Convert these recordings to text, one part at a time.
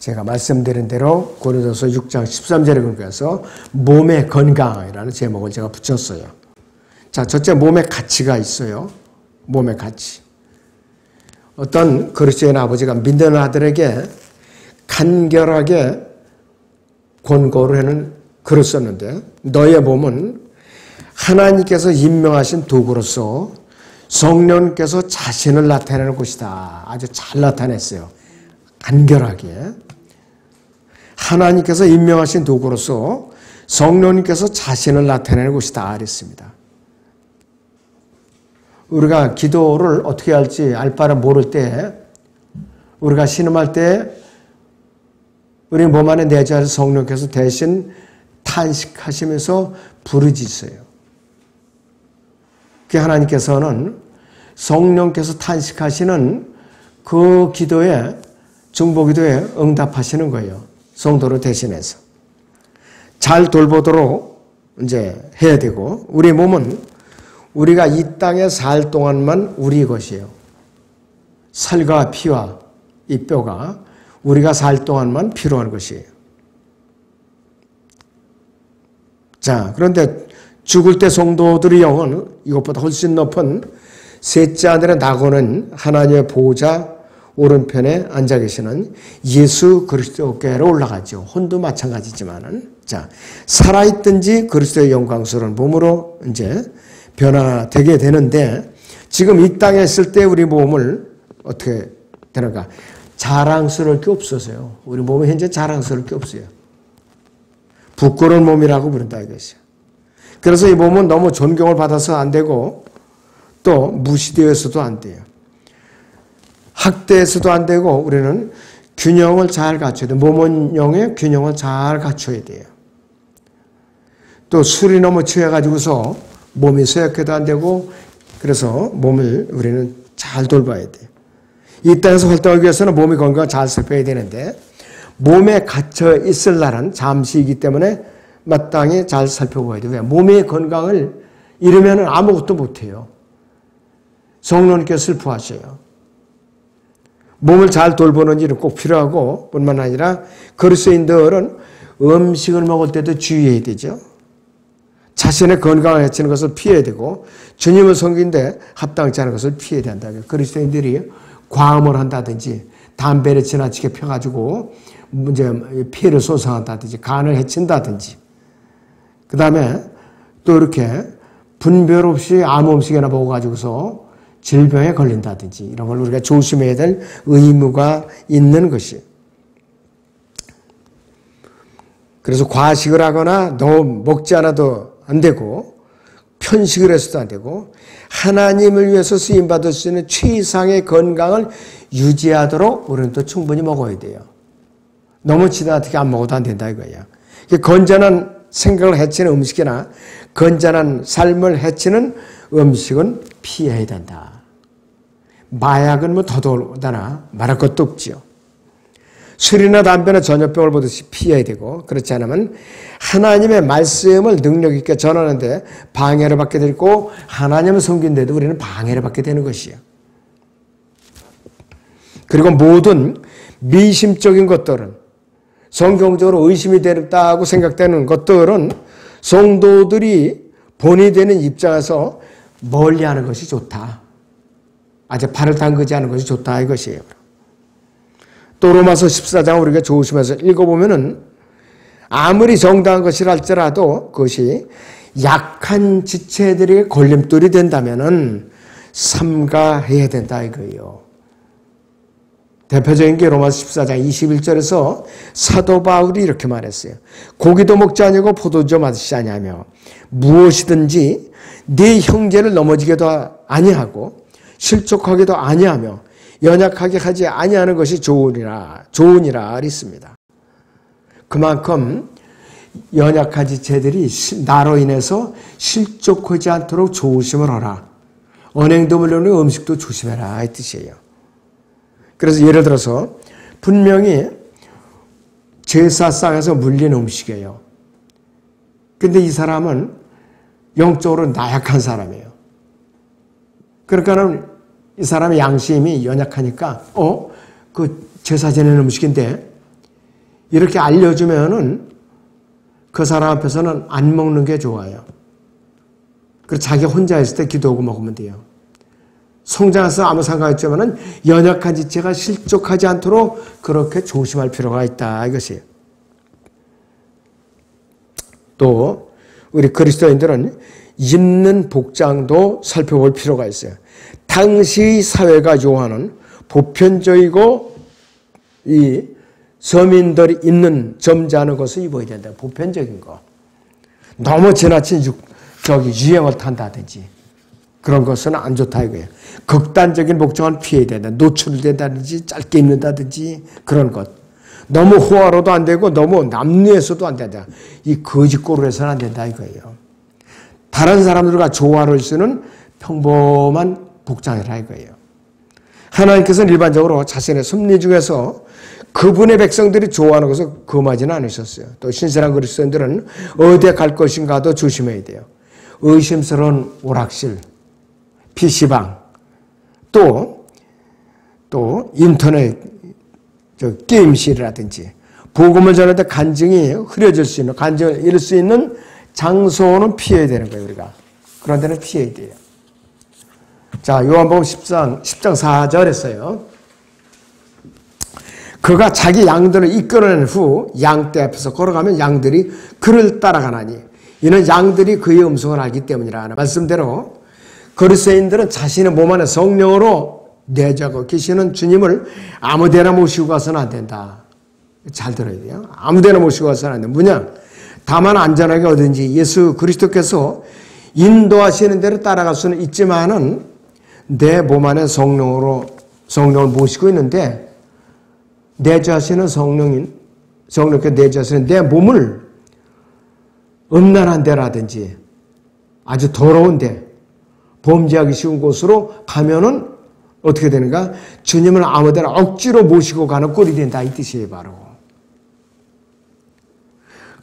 제가 말씀드린 대로 고린도서 6장 13절에 근거해서 몸의 건강이라는 제목을 제가 붙였어요. 자, 첫째 몸의 가치가 있어요. 몸의 가치. 어떤 그리스도인 아버지가 믿는 아들에게 간결하게 권고를 하는 글을 썼는데, 너의 몸은 하나님께서 임명하신 도구로서 성령께서 자신을 나타내는 곳이다. 아주 잘 나타냈어요. 간결하게. 하나님께서 임명하신 도구로서 성령님께서 자신을 나타내는 곳이다. 그랬습니다. 우리가 기도를 어떻게 할지 알 바를 모를 때, 우리가 신음할 때 우리 몸 안에 내주하신 성령께서 대신 탄식하시면서 부르짖으세요. 그 하나님께서는 성령께서 탄식하시는 그 기도에, 중보기도에 응답하시는 거예요. 성도를 대신해서. 잘 돌보도록 이제 해야 되고, 우리 몸은 우리가 이 땅에 살 동안만 우리 것이에요. 살과 피와 이 뼈가 우리가 살 동안만 필요한 것이에요. 자, 그런데 죽을 때 성도들의 영은 이것보다 훨씬 높은 셋째 하늘에 나고는 하나님의 보호자 오른편에 앉아 계시는 예수 그리스도께로 올라가죠. 혼도 마찬가지지만은, 자, 살아있든지 그리스도의 영광스러운 몸으로 이제 변화되게 되는데, 지금 이 땅에 있을 때 우리 몸을 어떻게 되는가? 자랑스러울 게 없어서요. 우리 몸은 현재 자랑스러울 게 없어요. 부끄러운 몸이라고 부른다 이것이요. 그래서 이 몸은 너무 존경을 받아서 안 되고, 또 무시되어서도 안 돼요. 학대해서도 안 되고, 우리는 균형을 잘 갖춰야 돼요. 몸은 영의 균형을 잘 갖춰야 돼요. 또 술이 너무 취해가지고서 몸이 쇠약해도 안 되고, 그래서 몸을 우리는 잘 돌봐야 돼요. 이 땅에서 활동하기 위해서는 몸의 건강을 잘 살펴야 되는데, 몸에 갇혀 있을 날은 잠시이기 때문에 마땅히 잘 살펴봐야 돼요. 왜? 몸의 건강을 잃으면 아무것도 못해요. 성령님께서 슬퍼하셔요. 몸을 잘 돌보는 일은 꼭 필요하고, 뿐만 아니라 그리스도인들은 음식을 먹을 때도 주의해야 되죠. 자신의 건강을 해치는 것을 피해야 되고, 주님을 섬기는데 합당치 않은 것을 피해야 된다. 그리스도인들이 과음을 한다든지, 담배를 지나치게 펴가지고 이제 피해를 손상한다든지, 간을 해친다든지, 그 다음에 또 이렇게 분별 없이 아무 음식이나 먹어가지고서 질병에 걸린다든지, 이런 걸 우리가 조심해야 될 의무가 있는 것이에요. 그래서 과식을 하거나 너무 먹지 않아도 안 되고, 편식을 해서도 안 되고, 하나님을 위해서 쓰임받을 수 있는 최상의 건강을 유지하도록 우리는 또 충분히 먹어야 돼요. 너무 지나치게 안 먹어도 안 된다 이거예요. 건전한 생각을 해치는 음식이나 건전한 삶을 해치는 음식은 피해야 된다. 마약은 뭐 더더구나 말할 것도 없지요. 술이나 담배나 전염병을 보듯이 피해야 되고, 그렇지 않으면 하나님의 말씀을 능력 있게 전하는데 방해를 받게 되고, 하나님을 섬긴데도 우리는 방해를 받게 되는 것이에요. 그리고 모든 미심적인 것들은, 성경적으로 의심이 되었다고 생각되는 것들은 성도들이 본이 되는 입장에서 멀리하는 것이 좋다. 아직 발을 담그지 않은 것이 좋다 이것이에요. 또 로마서 14장 우리가 조심해서 읽어보면은 아무리 정당한 것이라 할지라도 그것이 약한 지체들에게 걸림돌이 된다면은 삼가해야 된다 이거예요. 대표적인 게 로마서 14장 21절에서 사도 바울이 이렇게 말했어요. 고기도 먹지 아니하고 포도주 마시지 아니하며 무엇이든지 네 형제를 넘어지게도 아니하고 실족하게도 아니하며 연약하게 하지 아니하는 것이 좋으니라 그랬습니다. 그만큼 연약한 지체들이 나로 인해서 실족하지 않도록 조심을 하라. 언행도 물론 음식도 조심해라 이 뜻이에요. 그래서 예를 들어서 분명히 제사상에서 물린 음식이에요. 근데 이 사람은 영적으로 나약한 사람이에요. 그러니까는 이 사람의 양심이 연약하니까 그 제사 지내는 음식인데 이렇게 알려주면은 그 사람 앞에서는 안 먹는 게 좋아요. 그래서 자기 혼자 있을 때 기도하고 먹으면 돼요. 성장해서 아무 상관 없지만은 연약한 지체가 실족하지 않도록 그렇게 조심할 필요가 있다 이것이에요. 또 우리 그리스도인들은 입는 복장도 살펴볼 필요가 있어요. 당시 사회가 요하는 보편적이고 이 서민들이 입는 점잖은 것을 입어야 된다. 보편적인 거. 너무 지나친 유행을 탄다든지 그런 것은 안 좋다 이거예요. 극단적인 복장은 피해야 된다. 노출된다든지 짧게 입는다든지 그런 것. 너무 호화로도 안 되고 너무 남루해서도 안 된다. 이 거짓고로 해서는 안 된다 이거예요. 다른 사람들과 조화를 쓰는 평범한 복장이라 이거예요. 하나님께서는 일반적으로 자신의 섭리 중에서 그분의 백성들이 좋아하는 것을 금하지는 않으셨어요. 또 신실한 그리스도인들은 어디에 갈 것인가도 조심해야 돼요. 의심스러운 오락실, PC방, 또 인터넷 게임실이라든지 복음을 전할 때 간증이 흐려질 수 있는, 간증을 잃을 수 있는 장소는 피해야 되는 거예요, 우리가. 그런 데는 피해야 돼요. 자, 요한복음 10장 4절 했어요. 그가 자기 양들을 이끌어낸 후 양떼 앞에서 걸어가면 양들이 그를 따라가나니 이는 양들이 그의 음성을 알기 때문이라. 말씀대로 그리스도인들은 자신의 몸 안에 성령으로 내주하고 계시는 주님을 아무데나 모시고 가서는 안 된다. 잘 들어야 돼요. 아무데나 모시고 가서는 안 된다. 뭐냐? 다만 안전하게 어딘지 예수 그리스도께서 인도하시는 대로 따라갈 수는 있지만은 내 몸 안에 성령을 모시고 있는데 내주하시는 성령께 내주하시는 내 몸을 음란한 데라든지 아주 더러운 데, 범죄하기 쉬운 곳으로 가면은 어떻게 되는가? 주님을 아무데나 억지로 모시고 가는 꼴이 된다 이 뜻이에요 바로.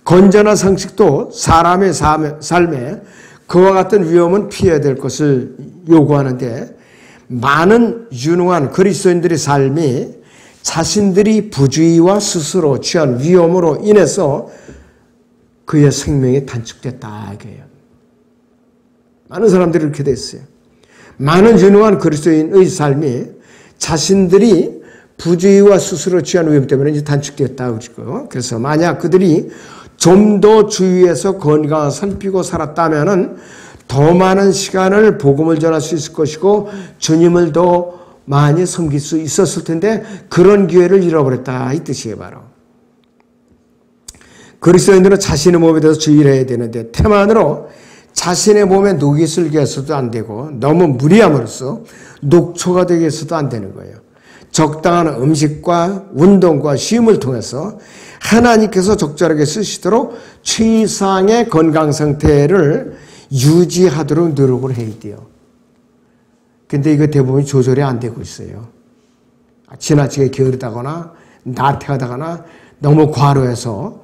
건전한 상식도 사람의 삶에 그와 같은 위험은 피해야 될 것을 요구하는데 많은 유능한 그리스도인들의 삶이 자신들이 부주의와 스스로 취한 위험으로 인해서 그의 생명이 단축됐다 이거예요. 많은 사람들이 이렇게 됐어요. 많은 유능한 그리스도인의 삶이 자신들이 부주의와 스스로 취한 위험 때문에 이제 단축됐다 그러고, 그래서 만약 그들이 좀 더 주의해서 건강을 살피고 살았다면은 더 많은 시간을 복음을 전할 수 있을 것이고 주님을 더 많이 섬길 수 있었을 텐데 그런 기회를 잃어버렸다 이 뜻이에요 바로. 그리스도인들은 자신의 몸에 대해서 주의를 해야 되는데 태만으로 자신의 몸에 녹이 슬게 해서도 안 되고 너무 무리함으로써 녹초가 되게 해서도 안 되는 거예요. 적당한 음식과 운동과 쉼을 통해서 하나님께서 적절하게 쓰시도록 최상의 건강 상태를 유지하도록 노력을 해야 돼요. 근데 이거 대부분 조절이 안 되고 있어요. 지나치게 게으르다거나 나태하다거나 너무 과로해서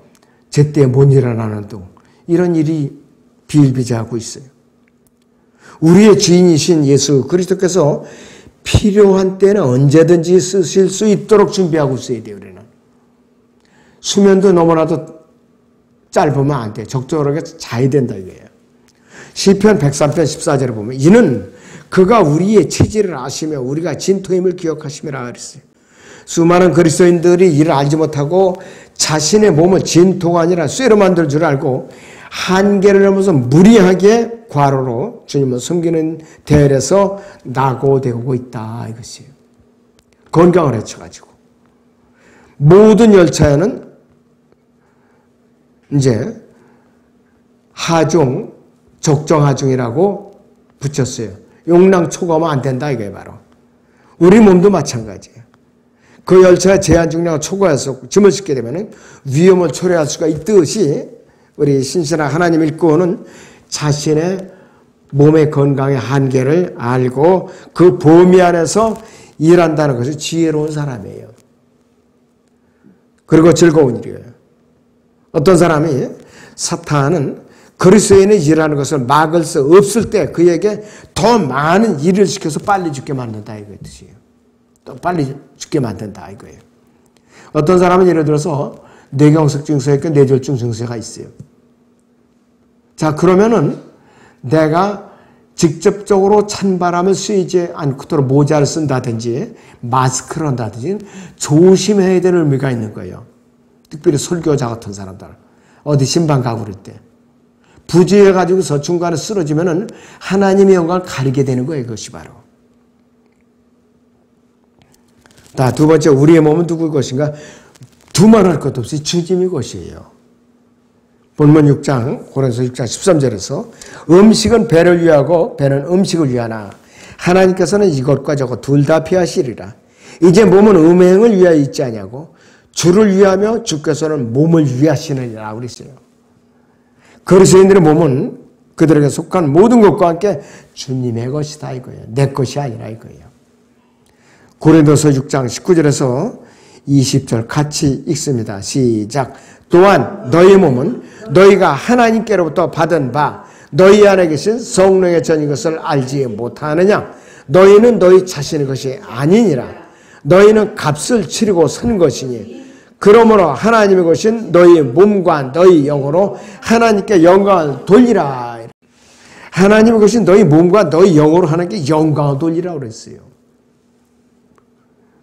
제때 못 일어나는 등 이런 일이 비일비재하고 있어요. 우리의 주인이신 예수 그리스도께서 필요한 때는 언제든지 쓰실 수 있도록 준비하고 있어야 돼요. 우리는. 수면도 너무나도 짧으면 안 돼. 적절하게 자야 된다 이거예요. 시편 103편 14절에 보면 이는 그가 우리의 체질을 아시며 우리가 진토임을 기억하심이라 그랬어요. 수많은 그리스도인들이 이를 알지 못하고 자신의 몸을 진토가 아니라 쇠로 만들 줄 알고 한계를 넘어서 무리하게 과로로 주님을 섬기는 대열에서 낙오되고 있다 이것이에요. 건강을 해쳐가지고 모든 열차에는 이제 하중, 적정하중이라고 붙였어요. 용량 초과하면 안 된다 이거예요 바로. 우리 몸도 마찬가지예요. 그 열차의 제한 중량을 초과해서 짐을 싣게 되면 위험을 초래할 수가 있듯이 우리 신실한 하나님 일꾼은 자신의 몸의 건강의 한계를 알고 그 범위 안에서 일한다는 것이 지혜로운 사람이에요. 그리고 즐거운 일이에요. 어떤 사람이 사탄은 그리스도인의 일하는 것을 막을 수 없을 때 그에게 더 많은 일을 시켜서 빨리 죽게 만든다 이거의 뜻이에요. 또 빨리 죽게 만든다 이거예요. 어떤 사람은 예를 들어서 뇌경색증 증세가 있고 뇌졸중 증세가 있어요. 자, 그러면은 내가 직접적으로 찬바람을 쐬지 않도록 모자를 쓴다든지 마스크를 한다든지 조심해야 될 의미가 있는 거예요. 특별히 설교자 같은 사람들. 어디 신방 가고 그럴 때. 부주의해가지고서 중간에 쓰러지면은 하나님의 영광을 가리게 되는 거예요. 그것이 바로. 자, 두 번째, 우리의 몸은 누구의 것인가? 두말할 것 없이 주님의 것이에요. 본문 6장, 고린도서 6장 13절에서 음식은 배를 위하고 배는 음식을 위하나 하나님께서는 이것과 저것 둘 다 피하시리라. 이제 몸은 음행을 위하여 있지 아니하고 주를 위하며 주께서는 몸을 위하시느니라 그랬어요. 그리스도인들의 몸은 그들에게 속한 모든 것과 함께 주님의 것이다 이거예요. 내 것이 아니라 이거예요. 고린도서 6장 19절에서 20절 같이 읽습니다. 시작. 또한 너희 몸은 너희가 하나님께로부터 받은 바 너희 안에 계신 성령의 전인 것을 알지 못하느냐. 너희는 너희 자신의 것이 아니니라. 너희는 값을 치르고 산 것이니 그러므로 하나님의 것인 너희 몸과 너희 영으로 하나님께 영광을 돌리라. 하나님의 것인 너희 몸과 너희 영으로 하나님께 영광을 돌리라 그랬어요.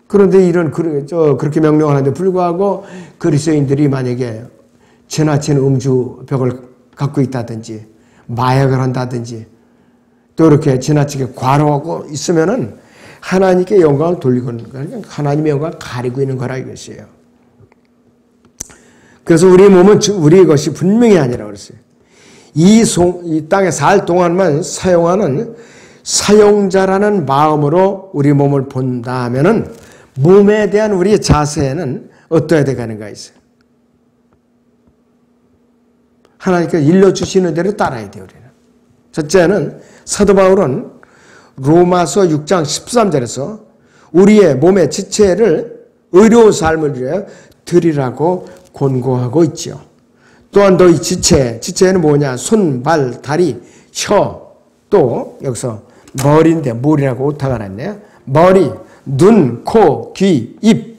그런데 그렇게 명령하는데 불구하고 그리스도인들이 만약에 지나친 음주벽을 갖고 있다든지 마약을 한다든지 또 이렇게 지나치게 과로하고 있으면은 하나님께 영광을 돌리고 있는 거예요. 하나님의 영광을 가리고 있는 거라 이것이에요. 그래서 우리 몸은 우리의 것이 분명히 아니라고 그랬어요. 이 땅에 살 동안만 사용하는 사용자라는 마음으로 우리 몸을 본다면은 몸에 대한 우리의 자세는 어떠해야 되는가 있어요. 하나님께서 일러주시는 대로 따라야 돼요. 우리는. 첫째는 사도 바울은 로마서 6장 13절에서 우리의 몸의 지체를 의로운 삶을 위해 드리라고 권고하고 있죠. 또한 너희 지체는 뭐냐? 손, 발, 다리, 혀, 또 여기서 머리인데 머리라고 오타가 났네요. 머리, 눈, 코, 귀, 입,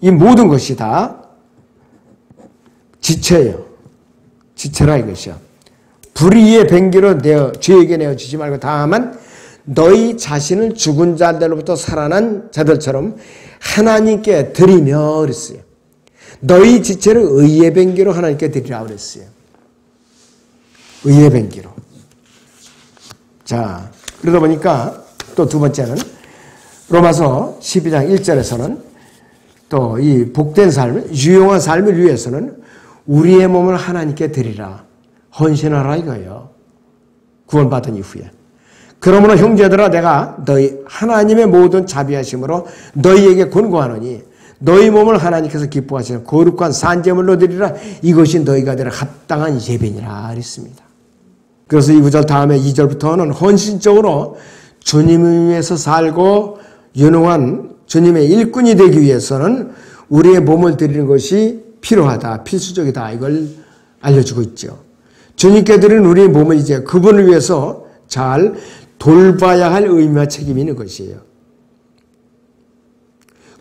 이 모든 것이 다 지체예요. 지체라 이것이야. 불의의 뱅기로 죄에게 내어주지 말고 다만 너희 자신을 죽은 자들로부터 살아난 자들처럼 하나님께 드리며 그랬어요. 너희 지체를 의의 뱅기로 하나님께 드리라 그랬어요. 의의 뱅기로. 자, 그러다 보니까 또 두 번째는 로마서 12장 1절에서는 또 이 복된 삶을, 유용한 삶을 위해서는 우리의 몸을 하나님께 드리라. 헌신하라 이거예요. 구원받은 이후에. 그러므로 형제들아 내가 너희 하나님의 모든 자비하심으로 너희에게 권고하노니 너희 몸을 하나님께서 기뻐하시는 거룩한 산제물로 드리라. 이것이 너희가 드릴 합당한 예배니라 그랬습니다. 그래서 이 구절 다음에 2절부터는 헌신적으로 주님을 위해서 살고 유능한 주님의 일꾼이 되기 위해서는 우리의 몸을 드리는 것이 필요하다. 필수적이다. 이걸 알려주고 있죠. 주님께 드리는 우리의 몸을 이제 그분을 위해서 잘 돌봐야 할 의미와 책임이 있는 것이에요.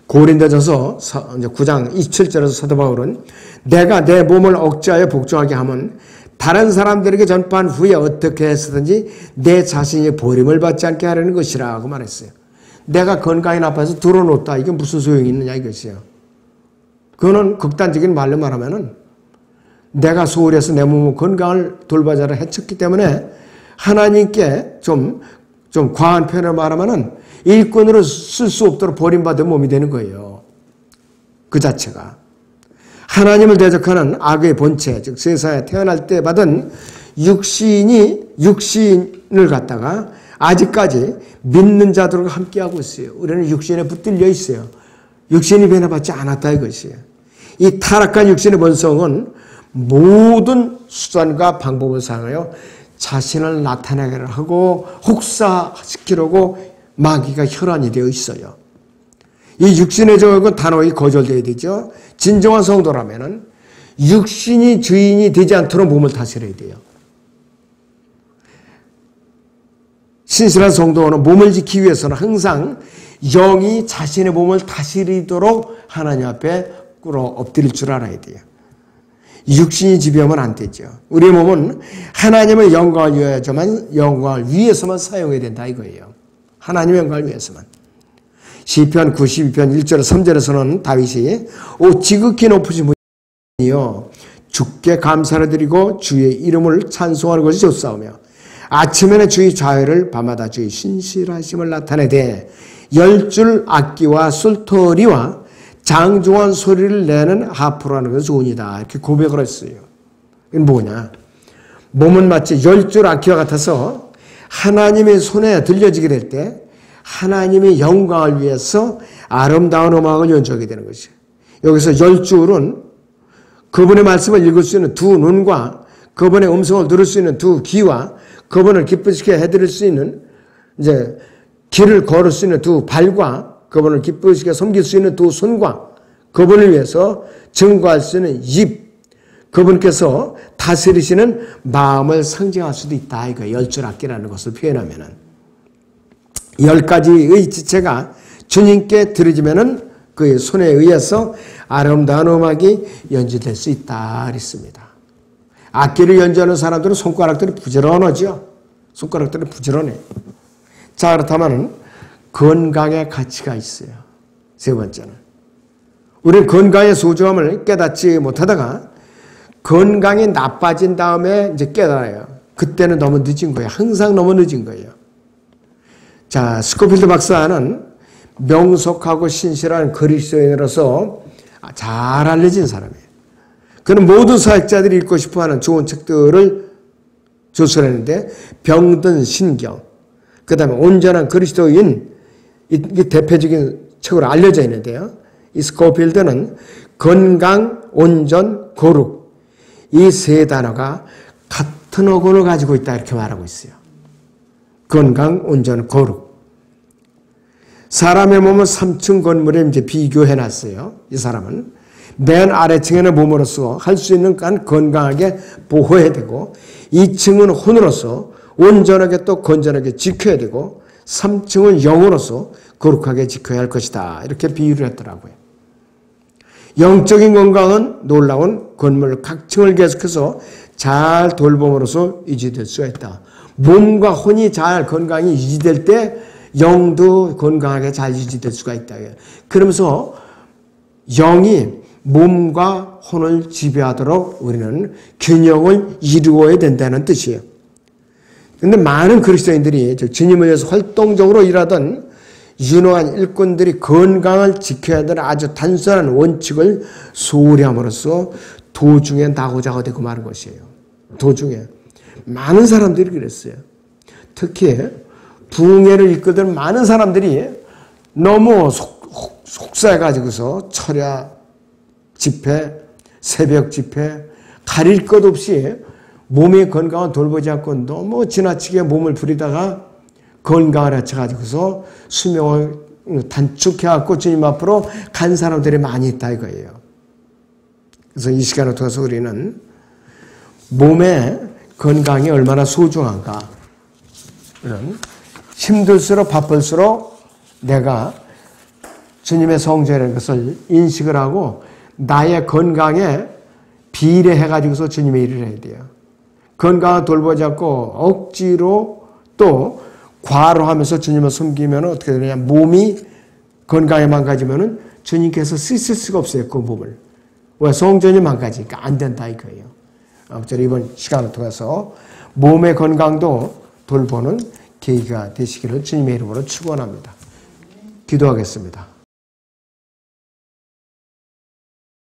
고린도전서 9장 27절에서 사도 바울은 내가 내 몸을 억제하여 복종하게 하면 다른 사람들에게 전파한 후에 어떻게 해서든지 내 자신이 버림을 받지 않게 하려는 것이라고 말했어요. 내가 건강이 나빠서 들어놓다. 이게 무슨 소용이 있느냐 이것이에요. 그거는 극단적인 말로 말하면은 내가 소홀해서 내 몸의 건강을 돌봐자를 해쳤기 때문에 하나님께 좀 과한 표현을 말하면은 일꾼으로 쓸 수 없도록 버림받은 몸이 되는 거예요. 그 자체가. 하나님을 대적하는 악의 본체, 즉 세상에 태어날 때 받은 육신을 갖다가 아직까지 믿는 자들과 함께하고 있어요. 우리는 육신에 붙들려 있어요. 육신이 변화받지 않았다 이것이에요. 이 타락한 육신의 본성은 모든 수단과 방법을 사용하여 자신을 나타내게 하고 혹사시키려고 마귀가 혈안이 되어 있어요. 이 육신의 정욕은 단호히 거절되어야 되죠. 진정한 성도라면은 육신이 주인이 되지 않도록 몸을 다스려야 돼요. 신실한 성도는 몸을 지키기 위해서는 항상 영이 자신의 몸을 다스리도록 하나님 앞에 꿇어 엎드릴 줄 알아야 돼요. 육신이 지배하면 안 되죠. 우리 몸은 하나님의 영광을 위해서만 사용해야 된다 이거예요. 하나님의 영광을 위해서만. 시편 92편 1절 3절에서는 다윗이 오 지극히 높으신 분이여 주께 감사를 드리고 주의 이름을 찬송하는 것이 좋사오며 아침에는 주의 자유를 밤마다 주의 신실하심을 나타내되 10줄 악기와 술토리와 장중한 소리를 내는 하프라는 것은 좋으니다. 이렇게 고백을 했어요. 이건 뭐냐? 몸은 마치 10줄 악기와 같아서 하나님의 손에 들려지게 될 때 하나님의 영광을 위해서 아름다운 음악을 연주하게 되는 것이에요. 여기서 10줄은 그분의 말씀을 읽을 수 있는 두 눈과 그분의 음성을 들을 수 있는 두 귀와 그분을 기쁘시게 해드릴 수 있는 이제 길을 걸을 수 있는 두 발과 그분을 기쁘시게 섬길 수 있는 두 손과 그분을 위해서 증거할 수 있는 입, 그분께서 다스리시는 마음을 상징할 수도 있다. 이거 10줄 악기라는 것을 표현하면은 10가지의 지체가 주님께 드려지면은 그의 손에 의해서 아름다운 음악이 연주될 수 있다 그랬습니다. 악기를 연주하는 사람들은 손가락들이 부지런하죠. 손가락들이 부지런해. 자, 그렇다면 건강의 가치가 있어요. 세 번째는 우리는 건강의 소중함을 깨닫지 못하다가 건강이 나빠진 다음에 이제 깨달아요. 그때는 너무 늦은 거예요. 항상 너무 늦은 거예요. 자, 스코필드 박사는 명석하고 신실한 그리스도인으로서 잘 알려진 사람이에요. 그는 모든 사역자들이 읽고 싶어하는 좋은 책들을 조술했는데 병든 신경, 그 다음에 온전한 그리스도인, 이게 대표적인 책으로 알려져 있는데요. 이 스코필드는 건강, 온전, 거룩, 이 세 단어가 같은 어근을 가지고 있다 이렇게 말하고 있어요. 건강, 온전, 거룩. 사람의 몸은 3층 건물에 이제 비교해 놨어요. 이 사람은 맨 아래층에는 몸으로서 할 수 있는 간 건강하게 보호해야 되고 2층은 혼으로서 온전하게 또 건전하게 지켜야 되고 3층은 영으로서 거룩하게 지켜야 할 것이다. 이렇게 비유를 했더라고요. 영적인 건강은 놀라운 건물 각층을 계속해서 잘 돌봄으로써 유지될 수가 있다. 몸과 혼이 잘 건강히 유지될 때 영도 건강하게 잘 유지될 수가 있다. 그러면서 영이 몸과 혼을 지배하도록 우리는 균형을 이루어야 된다는 뜻이에요. 그런데 많은 그리스도인들이 주님을 위해서 활동적으로 일하던 유능한 일꾼들이 건강을 지켜야 되는 아주 단순한 원칙을 소홀히 함으로써 도중에 낙오자가 되고 마는 것이에요. 도중에. 많은 사람들이 그랬어요. 특히 부흥회를 이끌던 많은 사람들이 너무 속사해가지고서 철야 집회, 새벽 집회, 가릴 것 없이 몸의 건강을 돌보지 않고 너무 지나치게 몸을 부리다가 건강을 해쳐가지고서 수명을 단축해갖고 주님 앞으로 간 사람들이 많이 있다 이거예요. 그래서 이 시간을 통해서 우리는 몸의 건강이 얼마나 소중한가, 이런 힘들수록 바쁠수록 내가 주님의 성전이라는 것을 인식을 하고 나의 건강에 비례해가지고서 주님의 일을 해야 돼요. 건강을 돌보지 않고 억지로 또 과로하면서 주님을 섬기면 어떻게 되느냐. 몸이 건강에 망가지면 주님께서 쓰실 수가 없어요. 그 몸을. 왜? 성전이 망가지니까 안 된다 이거예요. 아무쪼록 이번 시간을 통해서 몸의 건강도 돌보는 계기가 되시기를 주님의 이름으로 축원합니다. 기도하겠습니다.